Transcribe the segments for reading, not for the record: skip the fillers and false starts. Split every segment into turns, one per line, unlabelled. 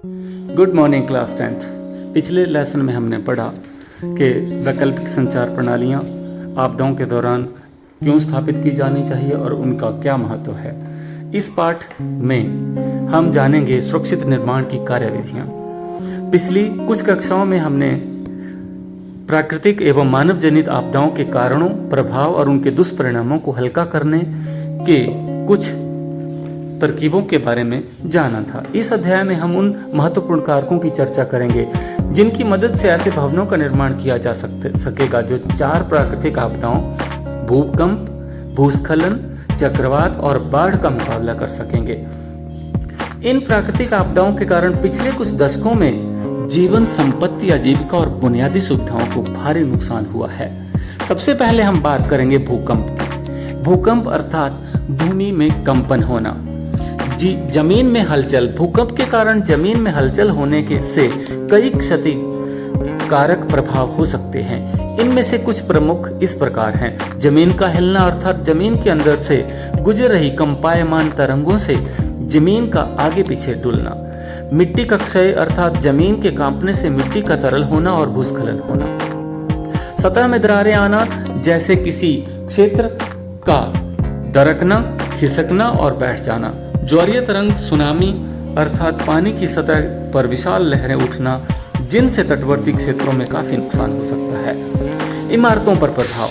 Good morning class 10th। पिछले lesson में हमने पढ़ा कि वैकल्पिक संचार प्रणालियाँ आपदाओं के दौरान क्यों स्थापित की जानी चाहिए और उनका क्या महत्व है। इस पाठ में हम जानेंगे सुरक्षित निर्माण की कार्यविधियाँ। पिछली कुछ कक्षाओं में हमने प्राकृतिक एवं मानव जनित आपदाओं के कारणों, प्रभाव और उनके दुष्परिणामों को हल्का करने के कुछ तरकीबों के बारे में जाना था। इस अध्याय में हम उन महत्वपूर्ण कारकों की चर्चा करेंगे जिनकी मदद से ऐसे भवनों का निर्माण किया जा सकेगा जो 4 प्राकृतिक आपदाओं भूकंप, भूस्खलन, चक्रवात और बाढ़ का मुकाबला कर सकेंगे। इन प्राकृतिक आपदाओं के कारण पिछले कुछ दशकों में जीवन, संपत्ति, आजीविका और बुनियादी सुविधाओं को भारी नुकसान हुआ है। सबसे पहले हम बात करेंगे भूकंप की। भूकंप अर्थात भूमि में कंपन होना। जमीन में हलचल। भूकंप के कारण जमीन में हलचल होने के से कई क्षति कारक प्रभाव हो सकते हैं। इनमें से कुछ प्रमुख इस प्रकार हैं। जमीन का हिलना अर्थात जमीन के अंदर से गुजर रही कंपायमान तरंगों से जमीन का आगे पीछे डुलना। मिट्टी का क्षय अर्थात जमीन के कांपने से मिट्टी का तरल होना और भूस्खलन होना। सतह में दरारें आना, जैसे किसी क्षेत्र का दरकना, खिसकना और बैठ जाना। ज्वारीय तरंग, सुनामी अर्थात पानी की सतह पर विशाल लहरें उठना, जिनसे तटवर्ती क्षेत्रों में काफी नुकसान हो सकता है। इमारतों पर प्रभाव।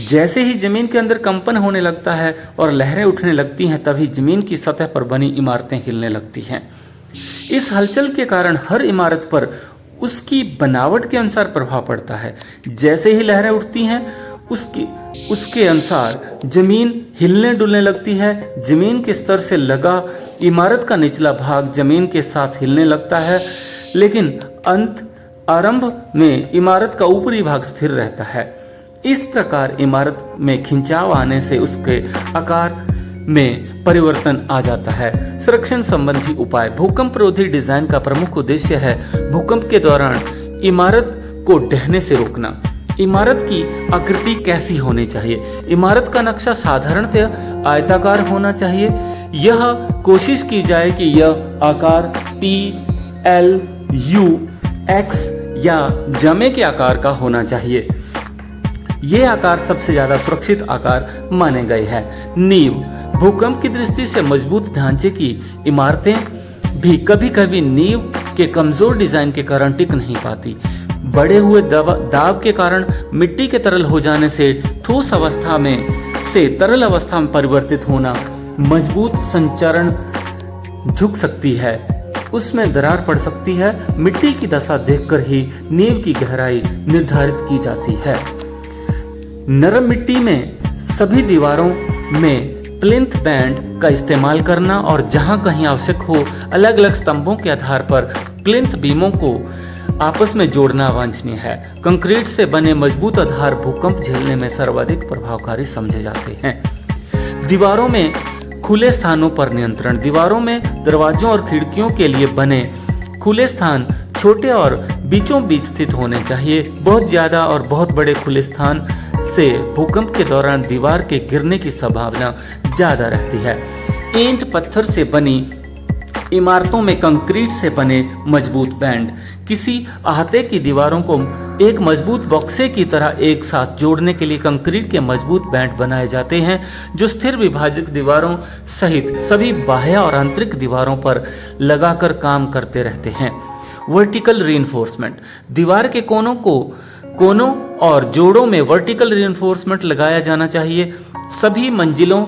जैसे ही जमीन के अंदर कंपन होने लगता है और लहरें उठने लगती हैं, तभी जमीन की सतह पर बनी इमारतें हिलने लगती हैं। इस हलचल के कारण हर इमारत पर उसकी बनावट के अनुसार प्रभाव पड़ता है। जैसे ही लहरें उठती हैं, उसके अनुसार जमीन हिलने डुलने लगती है। जमीन के स्तर से लगा इमारत का निचला भाग जमीन के साथ हिलने लगता है, लेकिन आरंभ में इमारत का ऊपरी भाग स्थिर रहता है। इस प्रकार इमारत में खिंचाव आने से उसके आकार में परिवर्तन आ जाता है। संरक्षण संबंधी उपाय। भूकंप रोधी डिजाइन का प्रमुख उद्देश्य है भूकंप के दौरान इमारत को ढहने से रोकना। इमारत की आकृति कैसी होनी चाहिए? इमारत का नक्शा साधारणतः आयताकार होना चाहिए। यह कोशिश की जाए कि यह आकार T, L, U, X या जमे के आकार का होना चाहिए। ये आकार सबसे ज्यादा सुरक्षित आकार माने गए हैं। नींव। भूकंप की दृष्टि से मजबूत ढांचे की इमारतें भी कभी कभी नींव के कमजोर डिजाइन के कारण टिक नहीं पाती। बढ़े हुए दाब के कारण मिट्टी के तरल हो जाने से ठोस अवस्था में से तरल अवस्था में परिवर्तित होना, मजबूत संचरण झुक सकती है, उसमें दरार पड़ सकती है। मिट्टी की दशा देखकर ही नींव की गहराई निर्धारित की जाती है। नरम मिट्टी में सभी दीवारों में प्लिंथ बैंड का इस्तेमाल करना और जहां कहीं आवश्यक हो अलग अलग स्तंभों के आधार पर प्लिंथ बीमों को आपस में जोड़ना वांछनीय है। कंक्रीट से बने मजबूत आधार भूकंप झेलने में सर्वाधिक प्रभावकारी समझे जाते हैं। दीवारों में खुले स्थानों पर नियंत्रण। दीवारों में दरवाजों और खिड़कियों के लिए बने खुले स्थान छोटे और बीचों बीच स्थित होने चाहिए। बहुत ज्यादा और बहुत बड़े खुले स्थान से भूकंप के दौरान दीवार के गिरने की संभावना ज्यादा रहती है। ईंट पत्थर से बनी इमारतों में कंक्रीट से बने मजबूत बैंड। किसी अहाते की दीवारों को एक मजबूत बक्से की तरह एक साथ जोड़ने के लिए कंक्रीट के मजबूत बैंड बनाए जाते हैं, जो स्थिर विभाजक दीवारों सहित सभी बाह्य और आंतरिक दीवारों पर लगाकर काम करते रहते हैं। Vertical reinforcement. दीवार के कोनों और जोड़ों में वर्टिकल रीइंफोर्समेंट लगाया जाना चाहिए। सभी मंजिलों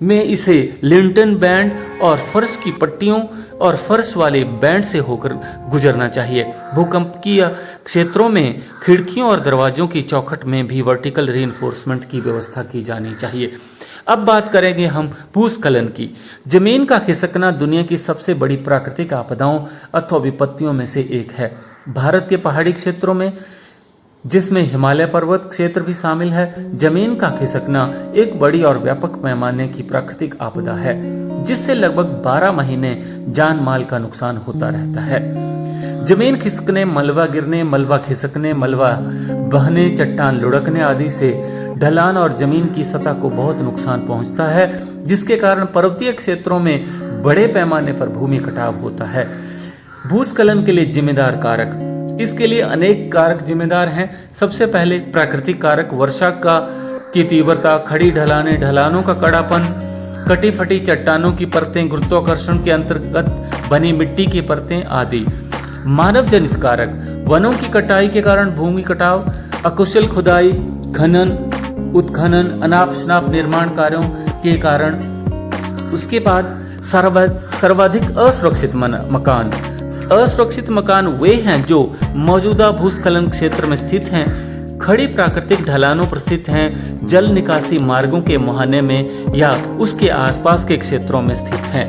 में इसे लिंटन बैंड और फर्श की पट्टियों और फर्श वाले बैंड से होकर गुजरना चाहिए। भूकंपीय क्षेत्रों में खिड़कियों और दरवाजों की चौखट में भी वर्टिकल रीइंफोर्समेंट की व्यवस्था की जानी चाहिए। अब बात करेंगे हम भूस्खलन की। जमीन का खिसकना दुनिया की सबसे बड़ी प्राकृतिक आपदाओं अथवा विपत्तियों में से एक है। भारत के पहाड़ी क्षेत्रों में, जिसमें हिमालय पर्वत क्षेत्र भी शामिल है, जमीन का खिसकना एक बड़ी और व्यापक पैमाने की प्राकृतिक आपदा है, जिससे लगभग 12 महीने जान माल का नुकसान होता रहता है। जमीन खिसकने, मलबा गिरने, मलबा खिसकने, मलबा बहने, चट्टान लुढ़कने आदि से ढलान और जमीन की सतह को बहुत नुकसान पहुंचता है, जिसके कारण पर्वतीय क्षेत्रों में बड़े पैमाने पर भूमि कटाव होता है। भूस्खलन के लिए जिम्मेदार कारक, इसके लिए अनेक कारक जिम्मेदार हैं। सबसे पहले प्राकृतिक कारक, वर्षा की तीव्रता, खड़ी ढलानें, ढलानों का कड़ापन, कटी फटी चट्टानों की परतें, गुरुत्वाकर्षण के अंतर्गत बनी मिट्टी की परतें आदि। मानव जनित कारक, वनों की कटाई के कारण भूमि कटाव, अकुशल खुदाई, खनन, उत्खनन, अनाप शनाप निर्माण कार्यों के कारण। उसके बाद सर्वाधिक असुरक्षित मकान। असुरक्षित मकान वे हैं जो मौजूदा भूस्खलन क्षेत्र में स्थित हैं, खड़ी प्राकृतिक ढलानों पर स्थित हैं, जल निकासी मार्गों के मुहाने में या उसके आसपास के क्षेत्रों में स्थित हैं।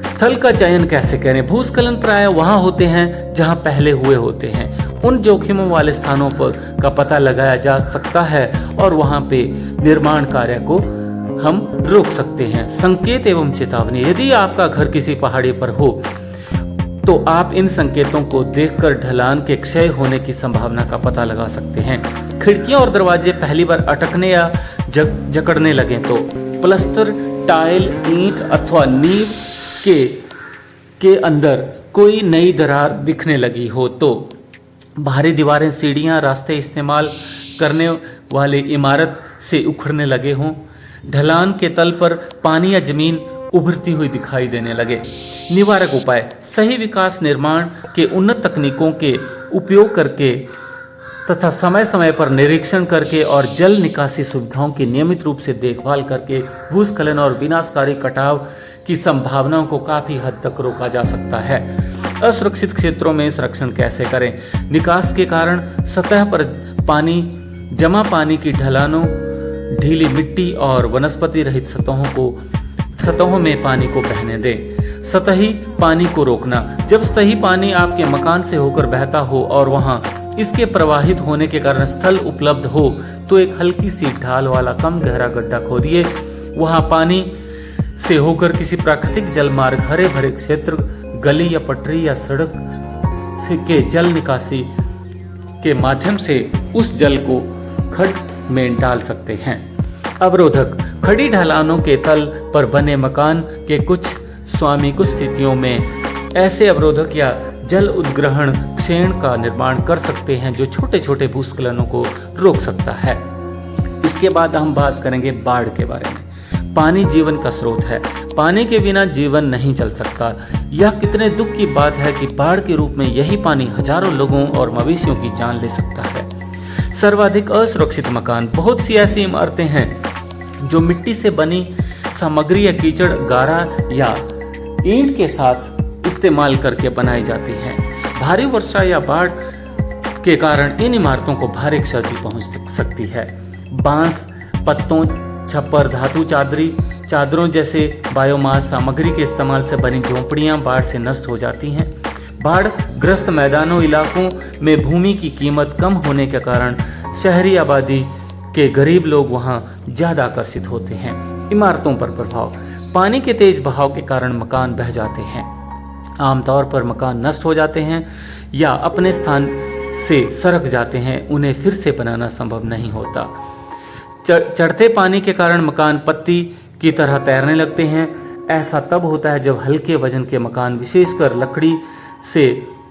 स्थल का चयन कैसे करें? भूस्खलन प्रायः वहां होते हैं जहां पहले हुए होते हैं। उन जोखिमों वाले स्थानों पर का पता लगाया जा सकता है और वहां पे निर्माण कार्य को हम रोक सकते हैं। संकेत एवं चेतावनी, यदि आपका घर किसी पहाड़ी पर हो तो आप इन संकेतों को देखकर ढलान के क्षय होने की संभावना का पता लगा सकते हैं। खिड़कियां और दरवाजे पहली बार अटकने या जकड़ने लगें तो, प्लास्टर, टाइल, ईंट अथवा नींव के अंदर कोई नई दरार दिखने लगी हो तो, बाहरी दीवारें, सीढ़ियां, रास्ते इस्तेमाल करने वाली इमारत से उखड़ने लगे हों, ढलान के तल पर पानी या जमीन उभरती हुई दिखाई देने लगे। निवारक उपाय, सही विकास निर्माण के उन्नत तकनीकों के उपयोग करके तथा समय समय पर निरीक्षण करके और जल निकासी सुविधाओं की नियमित रूप से देखभाल करके भूस्खलन और विनाशकारी कटाव की संभावनाओं को काफी हद तक रोका जा सकता है। असुरक्षित क्षेत्रों में संरक्षण कैसे करें? निकास के कारण सतह पर जमा पानी की ढलानों, ढीली मिट्टी और वनस्पति रहित सतहों में पानी को बहने दें। सतही पानी को रोकना, जब सतही पानी आपके मकान से होकर बहता हो और वहां इसके प्रवाहित होने के कारण स्थल उपलब्ध हो तो एक हल्की सी ढाल वाला कम गहरा गड्ढा खोदिए। वहां पानी से होकर किसी प्राकृतिक जल मार्ग, हरे भरे क्षेत्र, गली या पटरी या सड़क के जल निकासी के माध्यम से उस जल को खड्ड में डाल सकते हैं। अवरोधक, खड़ी ढलानों के तल पर बने मकान के कुछ स्थितियों में ऐसे अवरोधक या जल उद्ग्रहण क्षेण का निर्माण कर सकते हैं जो छोटे छोटे भूस्खलनों को रोक सकता है। इसके बाद हम बात करेंगे बाढ़ के बारे में। पानी जीवन का स्रोत है, पानी के बिना जीवन नहीं चल सकता। यह कितने दुख की बात है कि बाढ़ के रूप में यही पानी हजारों लोगों और मवेशियों की जान ले सकता है। सर्वाधिक असुरक्षित मकान, बहुत सी ऐसी इमारतें हैं जो मिट्टी से बनी सामग्री या कीचड़, गारा या ईंट के साथ इस्तेमाल करके बनाई जाती हैं। भारी वर्षा या बाढ़ के कारण इन इमारतों को भारी क्षति पहुंच सकती है। बांस, पत्तों, छप्पर, धातु चादरों जैसे बायोमास सामग्री के इस्तेमाल से बनी झोंपड़ियां बाढ़ से नष्ट हो जाती हैं। बाढ़ ग्रस्त मैदानों इलाकों में भूमि की कीमत कम होने के कारण शहरी आबादी के गरीब लोग वहां ज्यादा आकर्षित होते हैं। इमारतों पर प्रभाव, पानी के तेज बहाव के कारण मकान बह जाते हैं। आमतौर पर मकान नष्ट हो जाते हैं या अपने स्थान से सरक जाते हैं, उन्हें फिर से बनाना संभव नहीं होता। चढ़ते पानी के कारण मकान पत्ती की तरह तैरने लगते हैं। ऐसा तब होता है जब हल्के वजन के मकान, विशेषकर लकड़ी से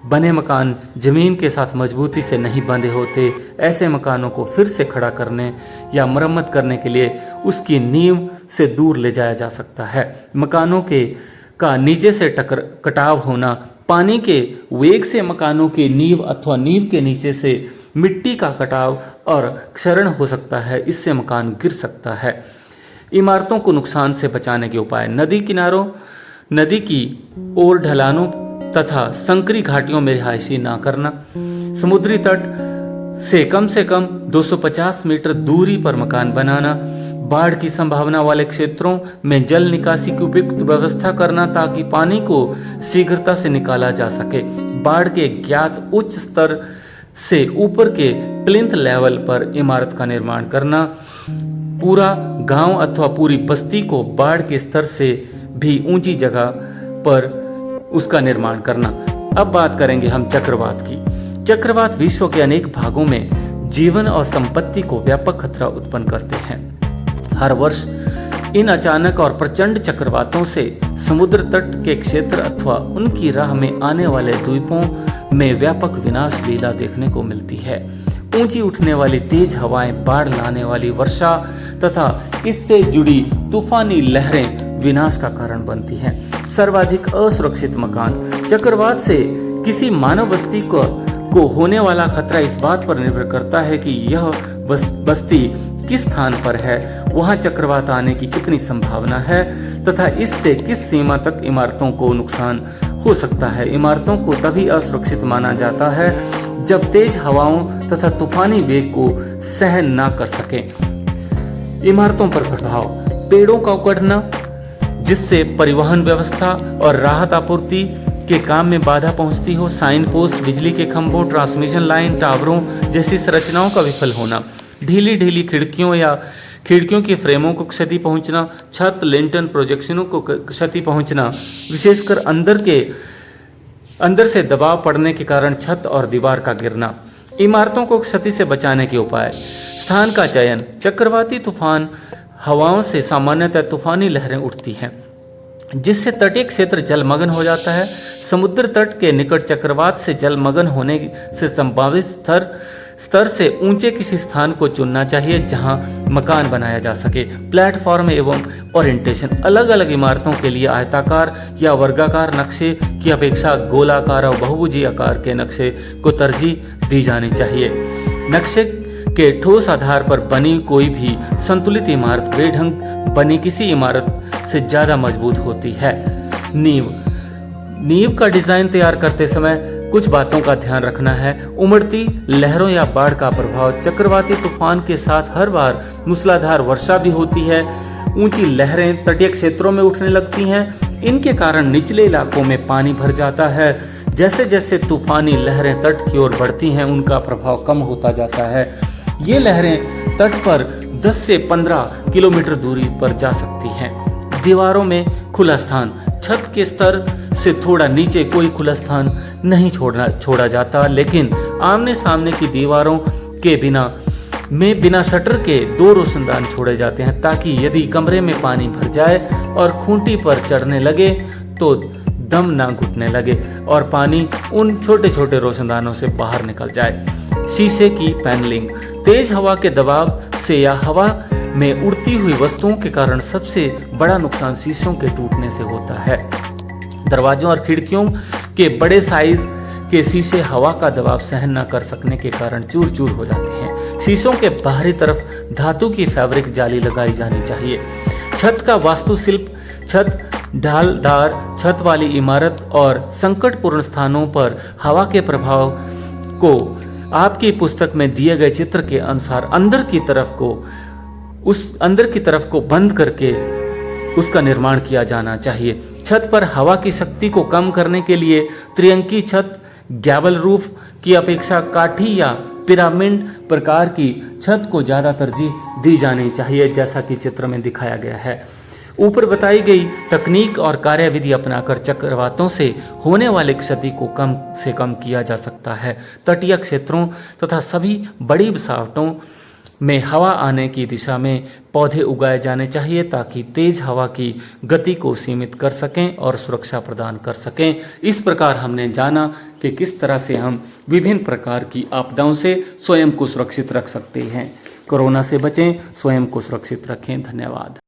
बने मकान, जमीन के साथ मजबूती से नहीं बंधे होते। ऐसे मकानों को फिर से खड़ा करने या मरम्मत करने के लिए उसकी नींव से दूर ले जाया जा सकता है। मकानों का नीचे से कटाव होना, पानी के वेग से मकानों की नींव अथवा नींव के नीचे से मिट्टी का कटाव और क्षरण हो सकता है, इससे मकान गिर सकता है। इमारतों को नुकसान से बचाने के उपाय, नदी किनारों, नदी की ओर ढलानों तथा संकरी घाटियों में रिहायशी न करना। समुद्री तट से कम 250 मीटर दूरी पर मकान बनाना। बाढ़ की संभावना वाले क्षेत्रों में जल निकासी की उपयुक्त व्यवस्था करना ताकि पानी को शीघ्रता से निकाला जा सके। बाढ़ के ज्ञात उच्च स्तर से ऊपर के प्लिंथ लेवल पर इमारत का निर्माण करना। पूरा गांव अथवा पूरी बस्ती को बाढ़ के स्तर से भी ऊंची जगह पर उसका निर्माण करना। अब बात करेंगे हम चक्रवात की। चक्रवात विश्व के अनेक भागों में जीवन और संपत्ति को व्यापक खतरा उत्पन्न करते हैं। हर वर्ष इन अचानक और प्रचंड चक्रवातों से समुद्र तट के क्षेत्र अथवा उनकी राह में आने वाले द्वीपों में व्यापक विनाश लीला देखने को मिलती है। ऊंची उठने वाली तेज हवाएं, बाढ़ लाने वाली वर्षा तथा इससे जुड़ी तूफानी लहरें विनाश का कारण बनती हैं। सर्वाधिक असुरक्षित मकान। चक्रवात से किसी मानव बस्ती को होने वाला खतरा इस बात पर निर्भर करता है कि यह बस्ती किस स्थान पर है, वहां चक्रवात आने की कितनी संभावना है तथा इससे किस सीमा तक इमारतों को नुकसान हो सकता है। इमारतों को तभी असुरक्षित माना जाता है जब तेज हवाओं तथा तूफानी वेग को सहन ना कर सके। इमारतों पर प्रभाव। पेड़ों का उखड़ना जिससे परिवहन व्यवस्था और राहत आपूर्ति के काम में बाधा पहुंचती हो। साइन पोस्ट, बिजली के खंभों, ट्रांसमिशन लाइन, टावरों जैसी संरचनाओं का विफल होना। ढीली ढीली खिड़कियों या खिड़कियों की फ्रेमों को क्षति पहुंचना। छत, लिंटन, प्रोजेक्शनों को क्षति पहुंचना, विशेषकर अंदर से दबाव पड़ने के कारण छत और दीवार का गिरना। इमारतों को क्षति से बचाने के उपाय। स्थान का चयन। चक्रवाती तूफान हवाओं से सामान्यतः तूफानी लहरें उठती हैं जिससे तटीय क्षेत्र जलमग्न हो जाता है। समुद्र तट के निकट चक्रवात से जलमग्न होने से संभावित स्तर से ऊंचे किसी स्थान को चुनना चाहिए जहां मकान बनाया जा सके। प्लेटफॉर्म एवं ओरिएंटेशन। अलग अलग इमारतों के लिए आयताकार या वर्गाकार नक्शे की अपेक्षा गोलाकार और बहुभुजी आकार के नक्शे को तरजीह दी जानी चाहिए। नक्शे के ठोस आधार पर बनी कोई भी संतुलित इमारत बेढंग बनी किसी इमारत से ज्यादा मजबूत होती है। नींव का डिजाइन तैयार करते समय कुछ बातों का ध्यान रखना है। उमड़ती लहरों या बाढ़ का प्रभाव। चक्रवाती तूफान के साथ हर बार मूसलाधार वर्षा भी होती है। ऊंची लहरें तटीय क्षेत्रों में उठने लगती हैं। इनके कारण निचले इलाकों में पानी भर जाता है। जैसे जैसे तूफानी लहरें तट की ओर बढ़ती हैं उनका प्रभाव कम होता जाता है। ये लहरें तट पर 10 से 15 किलोमीटर दूरी पर जा सकती हैं। दीवारों में खुला स्थान। छत के स्तर से थोड़ा नीचे कोई खुला स्थान नहीं छोड़ा जाता, लेकिन आमने सामने की दीवारों के बिना शटर के 2 रोशनदान छोड़े जाते हैं ताकि यदि कमरे में पानी भर जाए और खूंटी पर चढ़ने लगे तो दम ना घुटने लगे और पानी उन छोटे छोटे रोशनदानों से बाहर निकल जाए। शीशे की पैनलिंग। तेज हवा के दबाव से या हवा में उड़ती हुई वस्तुओं के कारण सबसे बड़ा नुकसान शीशों के टूटने से होता है। दरवाजों और खिड़कियों के बड़े साइज के शीशे हवा का दबाव सहन न कर सकने के कारण चूर चूर हो जाते हैं। शीशों के बाहरी तरफ धातु की फैब्रिक जाली लगाई जानी चाहिए। छत का वास्तुशिल्प। छत, ढालदार छत वाली इमारत और संकटपूर्ण स्थानों पर हवा के प्रभाव को आपकी पुस्तक में दिए गए चित्र के अनुसार अंदर की तरफ को बंद करके उसका निर्माण किया जाना चाहिए। छत पर हवा की शक्ति को कम करने के लिए त्रिअंकी छत गैबल रूफ की अपेक्षा काठी या पिरामिड प्रकार की छत को ज्यादा तरजीह दी जानी चाहिए, जैसा कि चित्र में दिखाया गया है। ऊपर बताई गई तकनीक और कार्यविधि अपनाकर चक्रवातों से होने वाली क्षति को कम से कम किया जा सकता है। तटीय क्षेत्रों तथा सभी बड़ी बसावटों में हवा आने की दिशा में पौधे उगाए जाने चाहिए ताकि तेज हवा की गति को सीमित कर सकें और सुरक्षा प्रदान कर सकें। इस प्रकार हमने जाना कि किस तरह से हम विभिन्न प्रकार की आपदाओं से स्वयं को सुरक्षित रख सकते हैं। कोरोना से बचें, स्वयं को सुरक्षित रखें। धन्यवाद।